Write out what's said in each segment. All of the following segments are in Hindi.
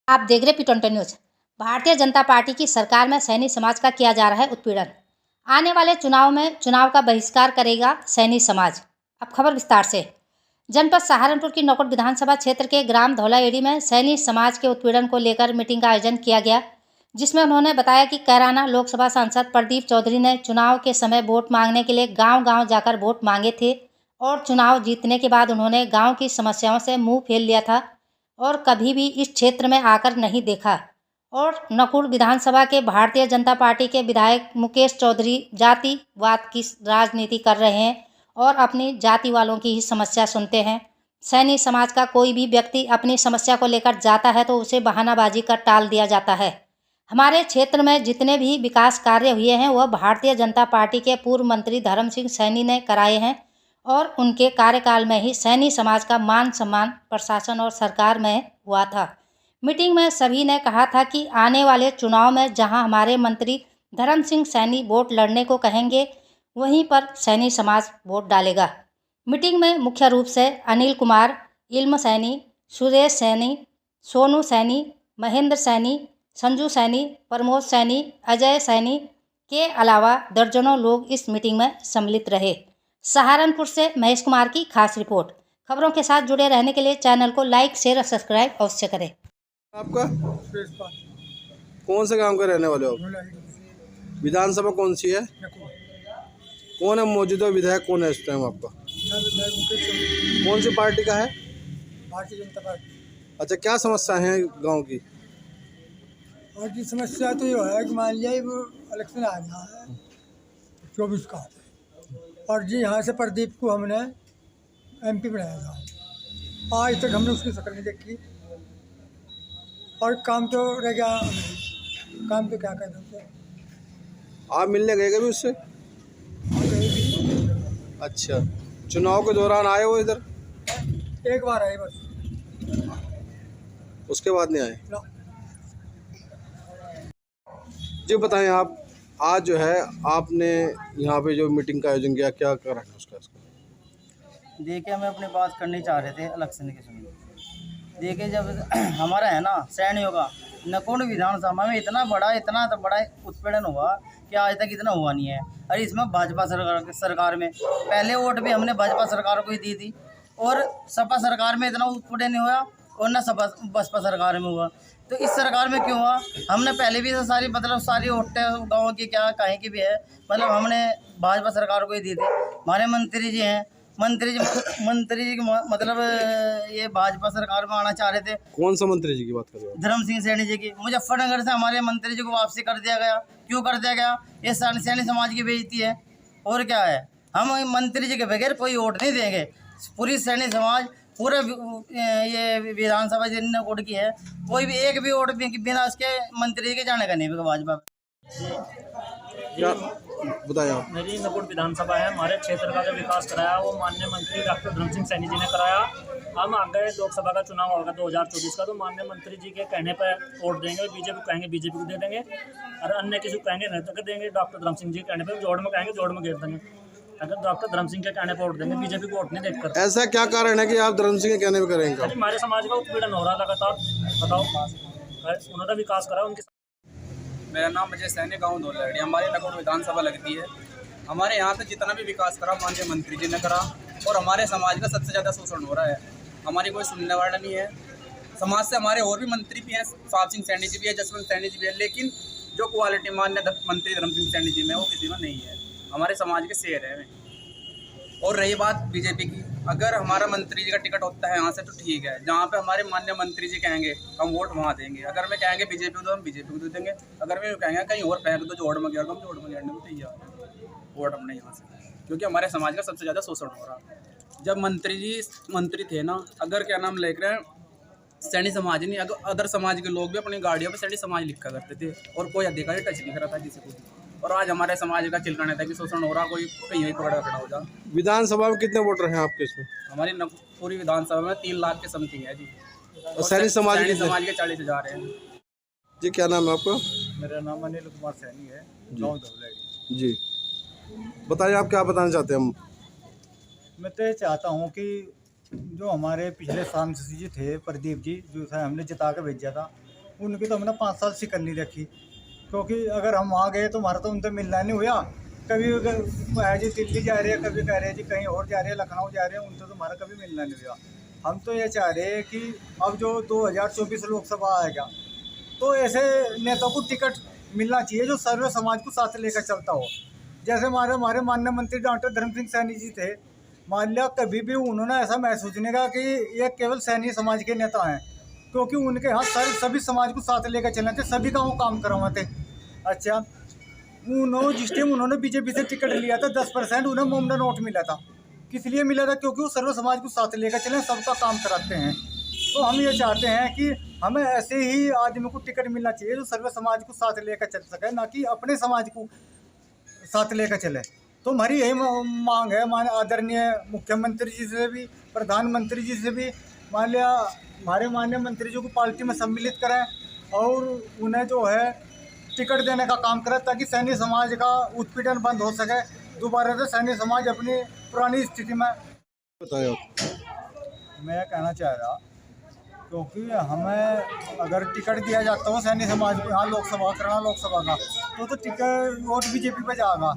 आप देख रहे P20 news. Bharatiya Janata party की सरकार में सैनी समाज का किया जा रहा है उत्पीड़न। आने वाले चुनाव में चुनाव का बहिष्कार करेगा सैनी समाज। अब खबर विस्तार से। जनपद सहारनपुर की नौकोट विधानसभा क्षेत्र के ग्राम धौलाएड़ी में सैनी समाज के उत्पीड़न को लेकर मीटिंग का आयोजन किया गया, जिसमें उन्होंने बताया कि कैराना लोकसभा सांसद प्रदीप चौधरी ने चुनाव के समय वोट मांगने के लिए गांव-गांव जाकर वोट मांगे थे और चुनाव जीतने के बाद उन्होंने गांव की समस्याओं से मुंह फेर लिया था और कभी भी इस क्षेत्र में आकर नहीं देखा। और नकुड़ विधानसभा के भारतीय जनता पार्टी के विधायक मुकेश चौधरी जातिवाद की राजनीति कर रहे हैं और अपनी जाति वालों की ही समस्या सुनते हैं। सैनी समाज का कोई भी व्यक्ति अपनी समस्या को लेकर जाता है तो उसे बहानाबाजी कर टाल दिया जाता है। हमारे क्षेत्र में जितने भी विकास कार्य हुए हैं वह भारतीय जनता पार्टी के पूर्व मंत्री धर्म सिंह सैनी ने कराए हैं और उनके कार्यकाल में ही सैनी समाज का मान सम्मान प्रशासन और सरकार में हुआ था। मीटिंग में सभी ने कहा था कि आने वाले चुनाव में जहां हमारे मंत्री धर्म सिंह सैनी वोट लड़ने को कहेंगे वहीं पर सैनी समाज वोट डालेगा। मीटिंग में मुख्य रूप से अनिल कुमार, इल्म सैनी, सुरेश सैनी, सोनू सैनी, महेंद्र सैनी, संजू सैनी, प्रमोद सैनी, अजय सैनी के अलावा दर्जनों लोग इस मीटिंग में सम्मिलित रहे। सहारनपुर से महेश कुमार की खास रिपोर्ट। खबरों के साथ जुड़े रहने के लिए चैनल को लाइक, शेयर और सब्सक्राइब अवश्य करें। आपका कौन से गांव के रहने वाले हो? विधानसभा कौन सी है? कौन है मौजूदा विधायक? कौन है इस टाइम आपका? कौन सी पार्टी का है? भारतीय जनता पार्टी। अच्छा, क्या समस्या है गांव की? और की समस्या तो ये है कि मान लिया वो इलेक्शन आ गया है 24 का, और जी यहाँ से प्रदीप को हमने MP बनाया था। आज तक हमने उसकी शक्ल नहीं देखी और काम तो रह गया। काम तो क्या कहते हैं, आप मिलने गए कभी उससे? अच्छा, चुनाव के दौरान आए हो इधर? एक बार आए बस, उसके बाद नहीं आए? ना। जी बताएं, आप आज जो है आपने यहाँ पे जो मीटिंग का आयोजन किया, क्या कर रहा है उसका? देखिए, हम अपनी बात करनी चाह रहे थे इलेक्शन के समय। देखिए, जब हमारा है ना सैनियों का नकुड़ विधानसभा में इतना बड़ा उत्पीड़न हुआ कि आज तक इतना हुआ नहीं है। और इसमें भाजपा सरकार में पहले वोट भी हमने भाजपा सरकार को ही दी थी और सपा सरकार में इतना उत्पीड़न नहीं हुआ और न बसपा सरकार में हुआ। तो इस सरकार में क्यों हुआ? हमने पहले भी सारी वोटें गाँव की क्या कहीं की भी है, मतलब हमने भाजपा सरकार को ही दी थी। हमारे मंत्री जी हैं, मंत्री जी मतलब ये भाजपा सरकार में आना चाह रहे थे। कौन सा मंत्री जी की बात कर रहे हो? धर्म सिंह सैनी जी की। मुजफ्फरनगर से हमारे मंत्री जी को वापसी कर दिया गया। क्यों कर दिया गया? ये सैनी समाज की बेइज्जती है और क्या है। हम मंत्री जी के बगैर कोई वोट नहीं देंगे। पूरी सैनी समाज, पूरे ये विधानसभा जितने वोट की है, कोई भी एक भी वोट बिना उसके मंत्री के जाने का नहीं भाजपा। क्या बताया? मेरी नकुड़ विधानसभा है। हमारे क्षेत्र का जो विकास कराया वो माननीय मंत्री डॉक्टर धर्म सिंह सैनी जी ने कराया। हम आगे लोकसभा का चुनाव होगा 2024 का, तो माननीय मंत्री जी के कहने पर वोट देंगे। बीजेपी को कहेंगे बीजेपी को दे देंगे और अन्य किसी को कहेंगे नहीं तो देंगे। डॉक्टर धर्म सिंह जी के कहने पर जोड़ में कहेंगे जोड़ में घेर देंगे। अगर डॉक्टर धर्म सिंह के कहने पर वोट देंगे, बीजेपी को वोट नहीं देखकर। ऐसा क्या कारण है कि आप धर्म सिंह के कहने में करेंगे? हमारे समाज का उत्पीड़न हो रहा लगातार। बताओ, उन्होंने विकास करा उनके। मेरा नाम अजय सैनी, गाँव धौलाएड़ी। हमारी नकुड़ विधानसभा लगती है। हमारे यहाँ पे जितना भी विकास करा माननीय मंत्री जी ने करा और हमारे समाज का सबसे ज़्यादा शोषण हो रहा है। हमारी कोई सुनने वाला नहीं है। समाज से हमारे और भी मंत्री भी हैं, साहब सिंह सैनी जी भी है, जसवंत सैनी जी भी है, लेकिन जो क्वालिटी माननीय मंत्री धर्म सिंह सैनी जी में वो किसी में नहीं है। हमारे समाज के शेर है। और रही बात बीजेपी की, अगर हमारा मंत्री जी का टिकट होता है यहाँ से तो ठीक है। जहाँ पे हमारे माननीय मंत्री जी कहेंगे हम वोट वहाँ देंगे। अगर मैं कहेंगे बीजेपी को तो हम बीजेपी को दे देंगे। अगर मैं कहेंगे कहीं और फेंक दो जोड़ में गया तो हम जोड़ में गिरने में तैयार है वोट अपने यहाँ से, क्योंकि हमारे समाज का सबसे ज़्यादा शोषण हो रहा है। जब मंत्री थे ना, अगर क्या नाम लिख रहे हैं सैनी समाज नहीं, अगर अदर समाज के लोग भी अपनी गाड़ियों पर सैनी समाज लिखा करते थे और कोई अधिकारी टच नहीं करा था किसी को भी। और आज हमारे समाज का चिलकाने था कि शोषण हो रहा, कोई कहीं पकड़ा खड़ा हो जा। विधानसभा में कितने वोटर हैं आपके इसमें? हमारी पूरी विधानसभा में 3 लाख के समथिंग है जी। और सैनी समाज के 40,000 हैं जी। क्या नाम है आपका? मेरा नाम अनिल कुमार सैनी है, गाँव धौलाएड़ी। जी बताइए, आप क्या बताना चाहते हैं? मैं तो ये चाहता हूँ कि जो हमारे पिछले सांसद जी थे प्रदीप जी, जो था हमने जिता के भेजा था, उनकी तो हमने 5 साल शिकन नहीं देखी, क्योंकि अगर हम वहाँ गए तो हमारा तो उनसे मिलना नहीं हुआ। कभी है जी दिल्ली जा रहे हैं, कभी कह रहे हैं जी कहीं और जा रहे हैं, लखनऊ जा रहे हैं, उनसे तो हमारा कभी मिलना नहीं हुआ। हम तो ये चाह रहे हैं कि अब जो 2024 लोकसभा आएगा तो ऐसे नेताओं को टिकट मिलना चाहिए जो सर्व समाज को साथ लेकर चलता हो। जैसे हमारे माननीय मंत्री डॉक्टर धर्म सिंह सैनी जी थे, मान लिया कभी भी उन्होंने ऐसा महसूस नहीं किया कि ये केवल सैनी समाज के नेता हैं, क्योंकि उनके यहाँ सभी समाज को साथ लेकर चलने थे, सभी का वो काम करवाते। अच्छा, उन्होंने जिस टाइम उन्होंने बीजेपी से टिकट लिया था 10% उन्हें मोमडा नोट मिला था। किस लिए मिला था? क्योंकि वो सर्व समाज को साथ लेकर चलें, सबका काम कराते हैं। तो हम ये चाहते हैं कि हमें ऐसे ही आदमी को टिकट मिलना चाहिए जो सर्व समाज को साथ लेकर चल सके, ना कि अपने समाज को साथ लेकर चले। तो हमारी यही मांग है आदरणीय मुख्यमंत्री जी से भी, प्रधानमंत्री जी से भी, मान लिया हमारे माननीय मंत्री जी को पार्टी में सम्मिलित करें और उन्हें जो है टिकट देने का काम करें, ताकि सैनी समाज का उत्पीड़न बंद हो सके, दोबारा से सैनी समाज अपनी पुरानी स्थिति में। बताओ। मैं कहना चाह रहा, क्योंकि हमें अगर टिकट दिया जाता हो सैनी समाज को यहाँ लोकसभा करना, लोकसभा का तो टिकट वोट बीजेपी पे जाएगा,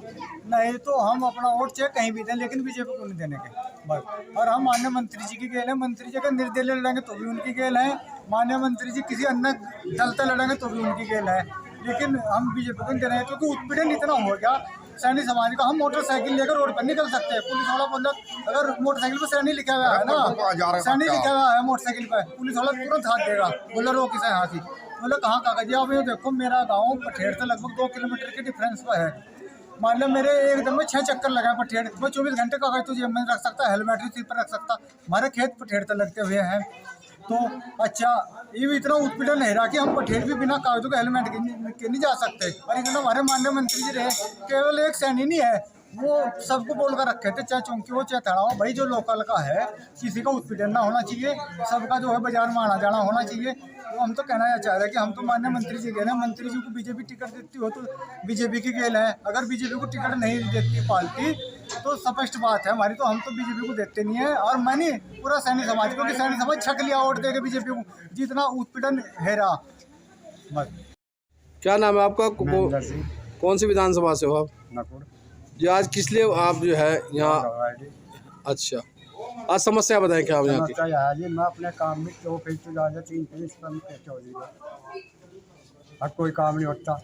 नहीं तो हम अपना वोट चाहे कहीं भी दें, लेकिन बीजेपी को नहीं देने के बस। और हम माननीय मंत्री जी की गेल है, मंत्री जी का निर्दलीय लड़ेंगे तो भी उनकी गेल है, माननीय मंत्री जी किसी अन्य दल से लड़ेंगे तो भी उनकी गेल है, लेकिन हम बीजेपी को नहीं दे रहे हैं। क्योंकि उत्पीड़न इतना हो गया सैनी समाज का, हम मोटरसाइकिल लेकर रोड पर निकल सकते हैं, पुलिस वाला बोल रहा अगर मोटरसाइकिल पर सैनी लिखा हुआ है ना, सैनी लिखा हुआ है मोटरसाइकिल पर, पुलिस वाला तुरंत हाथ देगा, बोला रोक इसे यहाँ की, बोला कहाँ कागज। आप ये देखो मेरा गाँव पठेड़ से लगभग 2 किलोमीटर के डिफरेंस पर है। मान लो मेरे एकदम में 6 चक्कर लगा पठेड़, मैं 24 घंटे कागज तो जेब में रख सकता, हेलमेट भी सिर पर रख सकता, हमारे खेत पठेड़ तक लगते हुए हैं। तो अच्छा, ये भी इतना उत्पीड़न नहीं रहा कि हम पठेड़ भी बिना कागजों के हेलमेट के नहीं जा सकते। और इतना हमारे माननीय मंत्री जी रहे, केवल एक सैनी नहीं है, वो सबको बोल कर रखे थे, चाहे चौंकी हो चाहे थाना हो, भाई जो लोकल का है किसी का उत्पीड़न ना होना चाहिए, सबका जो है बाजार में आना जाना होना चाहिए। तो हम तो कहना चाह रहे हैं कि हम तो माननीय मंत्री जी गेल हैं, मंत्री जी को बीजेपी टिकट देती हो तो बीजेपी की गेल है, अगर बीजेपी को टिकट नहीं देती पार्टी तो स्पष्ट बात है हमारी, तो हम तो बीजेपी को देते नहीं है। और मैं नहीं, पूरा सैनी समाज, क्योंकि सैनी समाज छक लिया वोट देके बीजेपी को, जितना उत्पीड़न है रहा बस। क्या नाम है आपका? कौन सी विधानसभा से हो आप? नकुड़ जी, आज किस लिए आप जो है यहाँ? अच्छा, आज समस्या बताएं क्या आप यहाँ की? जी मैं अपने काम में 2 फीस तो ज़्यादा 3 फीस कम चौधरी का कोई काम नहीं होता।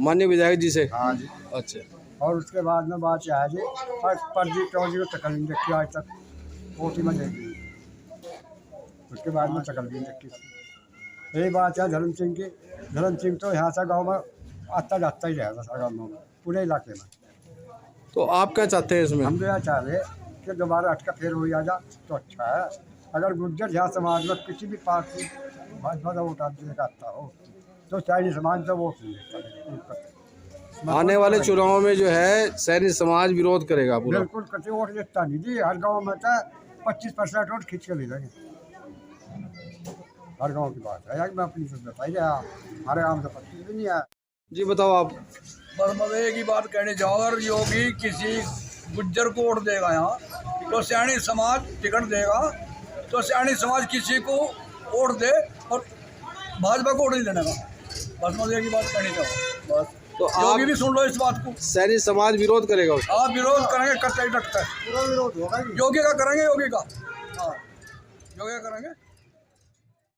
माननीय विधायक जी से? हाँ जी। अच्छा, और उसके बाद में बात यह है जी, प्रदीप चौधरी को चकल नहीं देखी आज तक, कोटी में देखी, उसके बाद में चकल नहीं देखी। यही बात है धर्म सिंह की। धर्म सिंह तो यहाँ से गाँव में आता जाता ही रहेगा सारा गाँव में, पूरे इलाके में। तो आप क्या चाहते हैं इसमें? हम तो यह चाह रहे कि दोबारा हटका फेर हो जा तो अच्छा है। अगर गुर्जर यहाँ समाज में किसी भी पार्टी भाजपा का वोट आता हो तो सैनी समाज का वोट नहीं देता। आने वाले चुनाव में जो है सैनी समाज विरोध करेगा पूरा? बिल्कुल, कभी वोट देता नहीं जी। हर गांव में तो 25% वोट खींच के ले जाएंगे, हर गांव की बात है। मैं अपनी से बताई रहा, हमारे गाँव से 25 भी नहीं है। जी बताओ आप। बस मैं एक ही बात कहने जाऊँ, अगर योगी किसी गुज्जर को वोट देगा यहाँ तो सैनी समाज टिकट देगा, तो सैनी समाज किसी को वोट दे और भाजपा को वोट नहीं देने का। बस मैं एक ही बात कहनी चाहूँ बस। तो योगी आप भी सुन लो इस बात को, सैनी समाज विरोध करेगा उसका? आप विरोध करेंगे, करते ही डटता है। पूरा विरोध होगा। योगी का करेंगे, योगी का, हाँ योगी का करेंगे।